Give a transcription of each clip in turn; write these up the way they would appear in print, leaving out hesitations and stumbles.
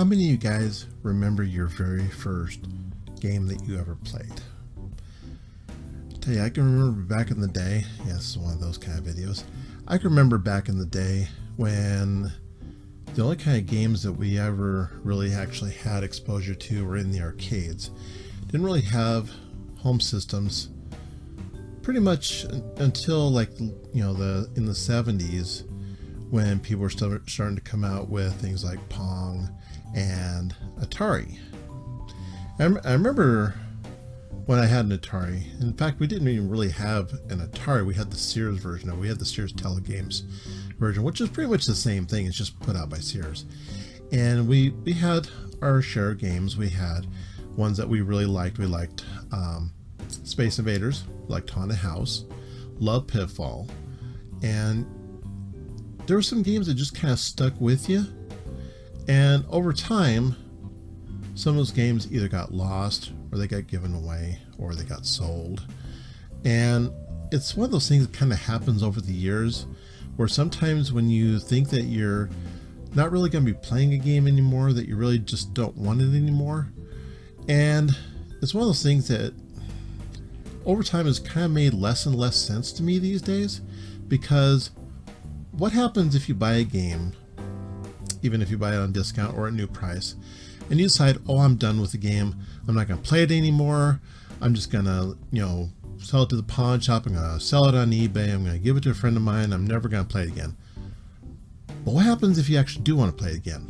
How many of you guys remember your very first game that you ever played? I'll tell you, I can remember back in the day, yeah, this is one of those kind of videos. I can remember back in the day when the only kind of games that we ever really actually had exposure to were in the arcades. Didn't really have home systems pretty much until, like, you know, in the 70s, when people were starting to come out with things like Pong and Atari. I remember when I had an Atari. In fact, we didn't even really have an Atari. We had the Sears version of it. We had the Sears Telegames version, which is pretty much the same thing. It's just put out by Sears. And we had our share of games. We had ones that we really liked. We liked Space Invaders, liked Haunted House, loved Pitfall, and there were some games that just kind of stuck with you. And over time, some of those games either got lost, or they got given away, or they got sold. And it's one of those things that kind of happens over the years, where sometimes when you think that you're not really going to be playing a game anymore, that you really just don't want it anymore. And it's one of those things that over time has kind of made less and less sense to me these days, because what happens if you buy a game, even if you buy it on discount or at new price, and you decide, oh, I'm done with the game, I'm not going to play it anymore, I'm just going to, sell it to the pawn shop, I'm going to sell it on eBay, I'm going to give it to a friend of mine, I'm never going to play it again. But what happens if you actually do want to play it again?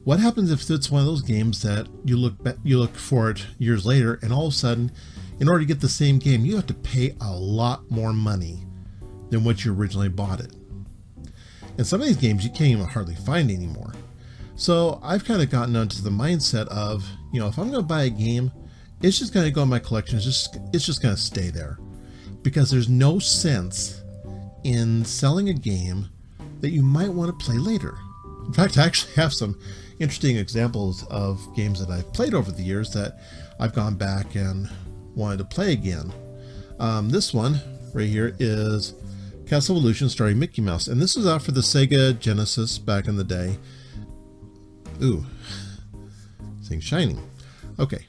What happens if it's one of those games that you look for it years later, and all of a sudden, in order to get the same game, you have to pay a lot more money than what you originally bought it? And some of these games you can't even hardly find anymore. So I've kind of gotten onto the mindset of, if I'm going to buy a game, it's just going to go in my collection. It's just going to stay there, because there's no sense in selling a game that you might want to play later. In fact, I actually have some interesting examples of games that I've played over the years that I've gone back and wanted to play again. This one right here is Castle Evolution starring Mickey Mouse, and this was out for the Sega Genesis back in the day. Ooh, thing's shining. Okay.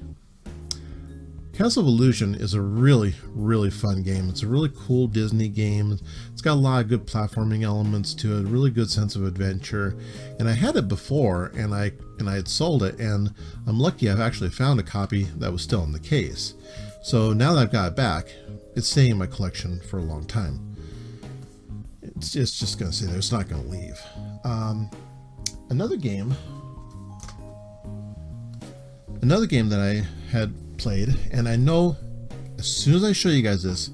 Castle Evolution is a really, really fun game. It's a really cool Disney game. It's got a lot of good platforming elements to it, a really good sense of adventure. And I had it before, and I had sold it, and I'm lucky I've actually found a copy that was still in the case. So now that I've got it back, it's staying in my collection for a long time. It's just going to stay there. It's not going to leave. Another game that I had played, and I know as soon as I show you guys this,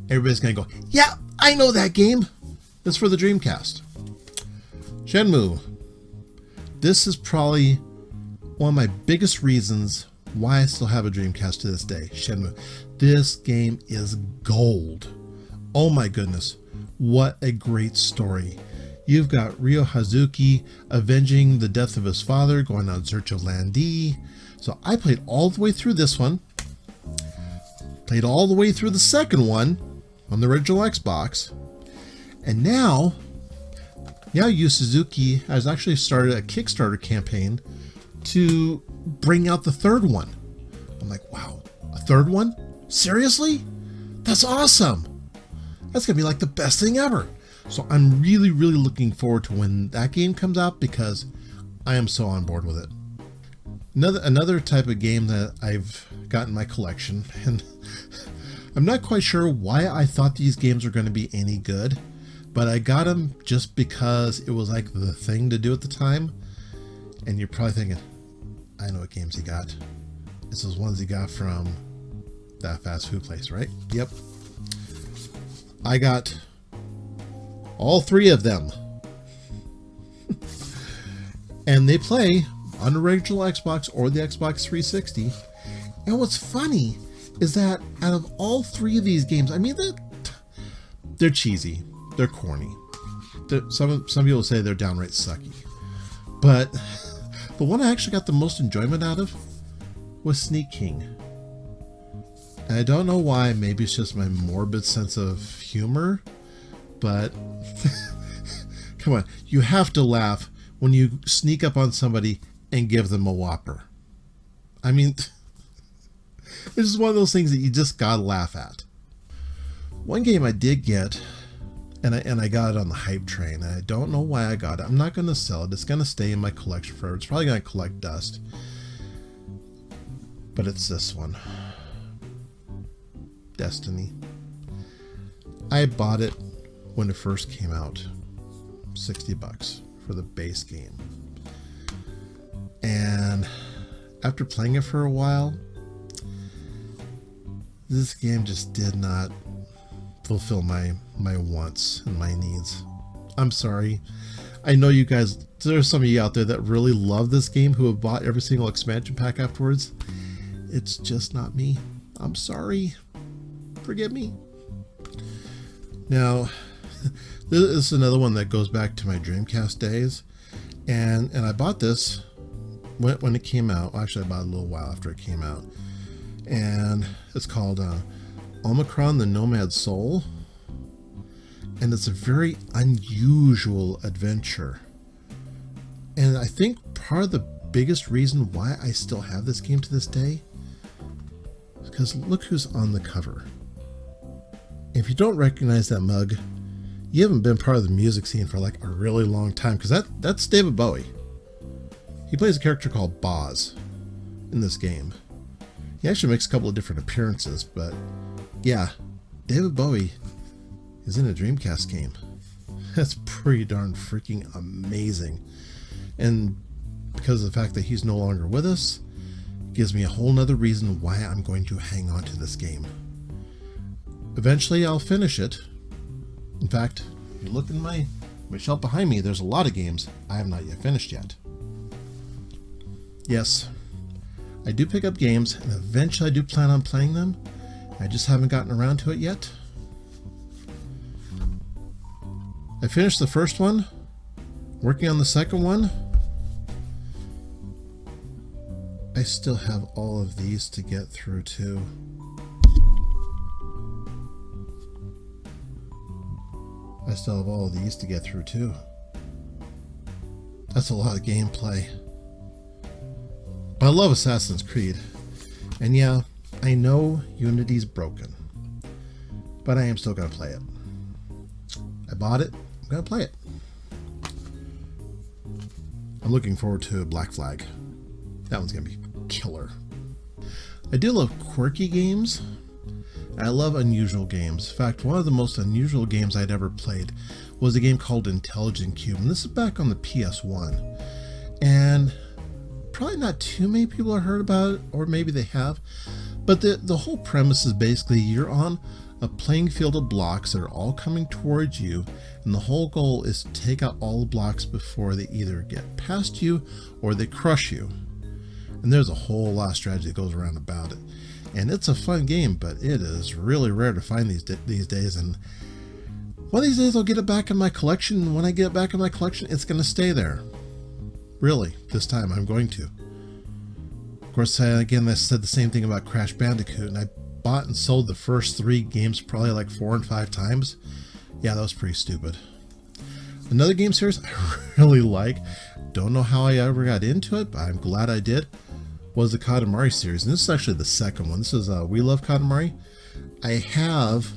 everybody's going to go, yeah, I know that game. It's for the Dreamcast. Shenmue. This is probably one of my biggest reasons why I still have a Dreamcast to this day. Shenmue. This game is gold. Oh my goodness. What a great story. You've got Ryo Hazuki avenging the death of his father, going on search of Lan Di. So I played all the way through this one. Played all the way through the second one on the original Xbox. And now Yu Suzuki has actually started a Kickstarter campaign to bring out the third one. I'm like, wow, a third one? Seriously? That's awesome. That's going to be like the best thing ever. So I'm really, really looking forward to when that game comes out, because I am so on board with it. Another type of game that I've got in my collection, and I'm not quite sure why I thought these games were going to be any good, but I got them just because it was like the thing to do at the time. And you're probably thinking, I know what games he got. It's those ones he got from that fast food place, right? Yep. I got all three of them. And they play on the original Xbox or the Xbox 360. And what's funny is that out of all three of these games, I mean, they're cheesy, they're corny. Some people say they're downright sucky. But the one I actually got the most enjoyment out of was Sneak King. And I don't know why, maybe it's just my morbid sense of humor, but come on, you have to laugh when you sneak up on somebody and give them a Whopper. I mean, it's just one of those things that you just gotta laugh at. One game I did get, and I got it on the hype train, and I don't know why I got it. I'm not going to sell it. It's going to stay in my collection forever. It's probably going to collect dust. But it's this one. Destiny. I bought it when it first came out. $60 for the base game. And after playing it for a while, this game just did not fulfill my wants and my needs. I'm sorry. I know you guys, there's some of you out there that really love this game who have bought every single expansion pack afterwards. It's just not me. I'm sorry. Forgive me. Now, this is another one that goes back to my Dreamcast days. And I bought this when it came out. Actually, I bought it a little while after it came out. And it's called Omicron the Nomad Soul, and it's a very unusual adventure. And I think part of the biggest reason why I still have this game to this day is because look who's on the cover. If you don't recognize that mug, you haven't been part of the music scene for like a really long time, because that's David Bowie. He plays a character called Boz in this game. He actually makes a couple of different appearances, but yeah, David Bowie is in a Dreamcast game. That's pretty darn freaking amazing. And because of the fact that he's no longer with us, gives me a whole nother reason why I'm going to hang on to this game. Eventually I'll finish it. In fact, if you look in my shelf behind me, there's a lot of games I have not yet finished yet. Yes, I do pick up games, and eventually I do plan on playing them. I just haven't gotten around to it yet. I finished the first one, working on the second one. I still have all of these to get through too. That's a lot of gameplay. But I love Assassin's Creed. And yeah, I know Unity's broken, but I am still going to play it. I bought it. I'm going to play it. I'm looking forward to Black Flag. That one's going to be killer. I do love quirky games. I love unusual games. In fact, one of the most unusual games I'd ever played was a game called Intelligent Cube. And this is back on the PS1. And probably not too many people have heard about it, or maybe they have. But the whole premise is basically you're on a playing field of blocks that are all coming towards you, and the whole goal is to take out all the blocks before they either get past you or they crush you. And there's a whole lot of strategy that goes around about it. And it's a fun game, but it is really rare to find these days. And one of these days I'll get it back in my collection. And when I get it back in my collection, it's going to stay there. Really, this time I'm going to. Of course, again, I said the same thing about Crash Bandicoot, and I bought and sold the first 3 games probably like 4 and 5 times. Yeah, that was pretty stupid. Another game series I really like, don't know how I ever got into it, but I'm glad I did, was the Katamari series. And this is actually the second one. This is We Love Katamari. I have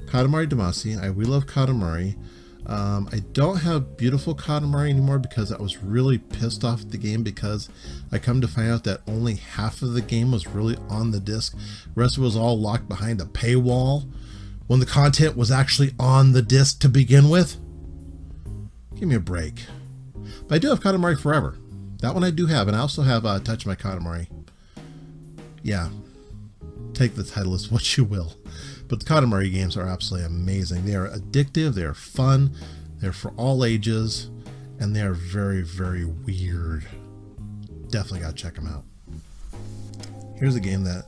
Katamari Damacy. We Love Katamari. I don't have Beautiful Katamari anymore because I was really pissed off at the game, because I come to find out that only half of the game was really on the disc. The rest of it was all locked behind a paywall when the content was actually on the disc to begin with. Give me a break. But I do have Katamari Forever. That one I do have, and I also have Touch My Katamari. Yeah, take the title as what you will. But the Katamari games are absolutely amazing. They are addictive, they are fun, they're for all ages, and they are very, very weird. Definitely gotta check them out. Here's a game that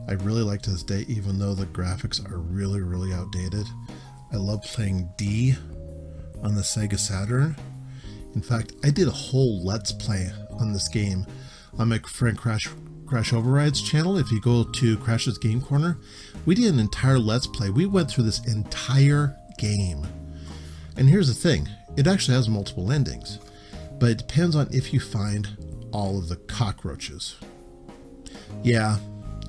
I really like to this day, even though the graphics are really, really outdated. I love playing D on the Sega Saturn. In fact, I did a whole Let's Play on this game on my friend Crash Override's channel. If you go to Crash's Game Corner, we did an entire Let's Play. We went through this entire game. And here's the thing, it actually has multiple endings, but it depends on if you find all of the cockroaches. Yeah,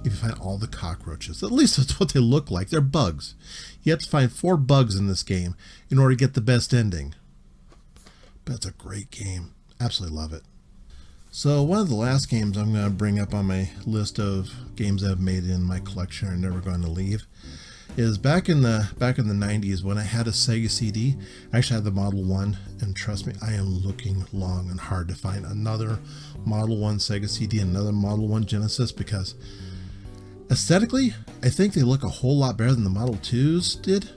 if you find all the cockroaches, at least that's what they look like. They're bugs. You have to find 4 bugs in this game in order to get the best ending. But it's a great game. Absolutely love it. So one of the last games I'm going to bring up on my list of games I've made in my collection and never going to leave is back in the 90s when I had a Sega CD. I actually had the Model 1, and trust me, I am looking long and hard to find another Model 1 Sega CD, another Model 1 Genesis, because aesthetically, I think they look a whole lot better than the Model 2s did.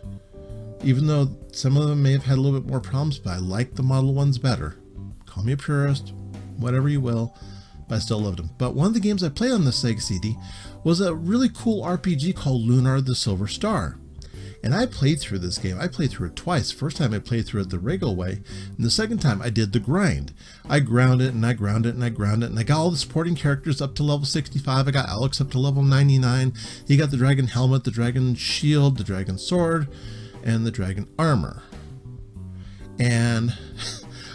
Even though some of them may have had a little bit more problems, but I like the Model 1s better. Call me a purist, whatever you will, but I still loved them. But one of the games I played on the Sega CD was a really cool RPG called Lunar the Silver Star. And I played through this game. I played through it twice. First time I played through it the regular way, and the second time I did the grind. I ground it and I ground it and I ground it, and I got all the supporting characters up to level 65. I got Alex up to level 99. You got the dragon helmet, the dragon shield, the dragon sword, and the dragon armor. And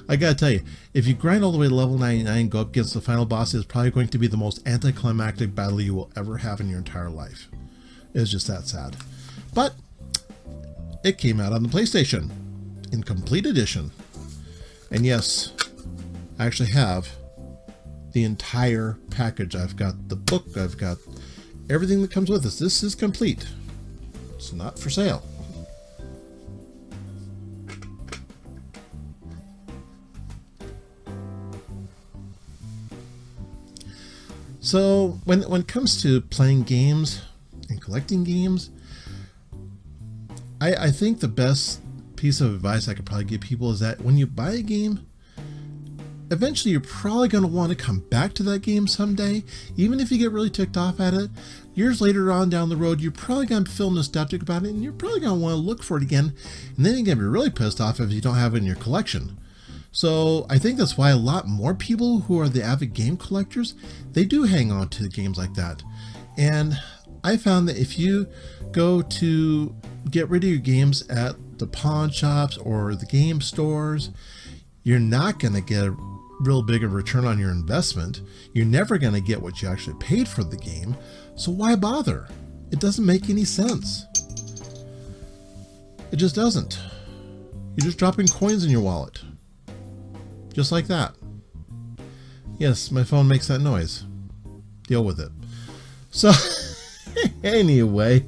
I gotta tell you, if you grind all the way to level 99 and go up against the final boss, it's probably going to be the most anticlimactic battle you will ever have in your entire life. It's just that sad. But it came out on the PlayStation in complete edition. And yes, I actually have the entire package. I've got the book, I've got everything that comes with this. This is complete. It's not for sale. So when it comes to playing games and collecting games, I think the best piece of advice I could probably give people is that when you buy a game, eventually you're probably going to want to come back to that game someday. Even if you get really ticked off at it, years later on down the road, you're probably going to feel nostalgic about it, and you're probably going to want to look for it again. And then you're going to be really pissed off if you don't have it in your collection. So I think that's why a lot more people who are the avid game collectors, they do hang on to games like that. And I found that if you go to get rid of your games at the pawn shops or the game stores, you're not going to get a real big of a return on your investment. You're never going to get what you actually paid for the game. So why bother? It doesn't make any sense. It just doesn't. You're just dropping coins in your wallet. Just like that. Yes, my phone makes that noise. Deal with it. So, anyway,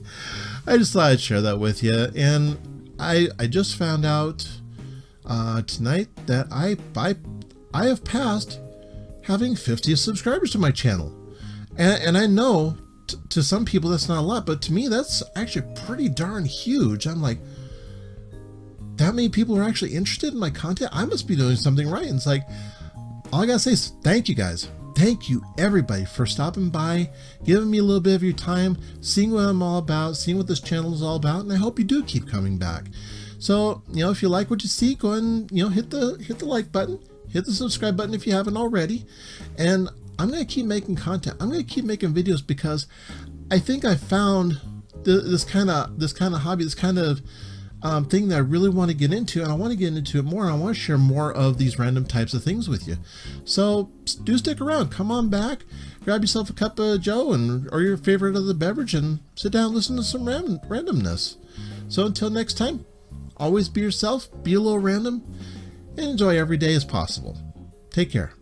I just thought I'd share that with you. And I just found out tonight that I have passed having 50 subscribers to my channel. And I know to some people that's not a lot, but to me that's actually pretty darn huge. I'm like, that many people are actually interested in my content? I must be doing something right. And it's like, all I gotta say is thank you guys. Thank you everybody for stopping by, giving me a little bit of your time, seeing what I'm all about, seeing what this channel is all about, and I hope you do keep coming back. So, if you like what you see, go ahead and, hit the like button, hit the subscribe button if you haven't already. And I'm gonna keep making content. I'm gonna keep making videos because I think I found this kind of hobby, this kind of thing that I really want to get into, and I want to get into it more. I want to share more of these random types of things with you. So do stick around. Come on back, grab yourself a cup of Joe or your favorite other beverage, and sit down and listen to some randomness. So until next time, always be yourself, be a little random, and enjoy every day as possible. Take care.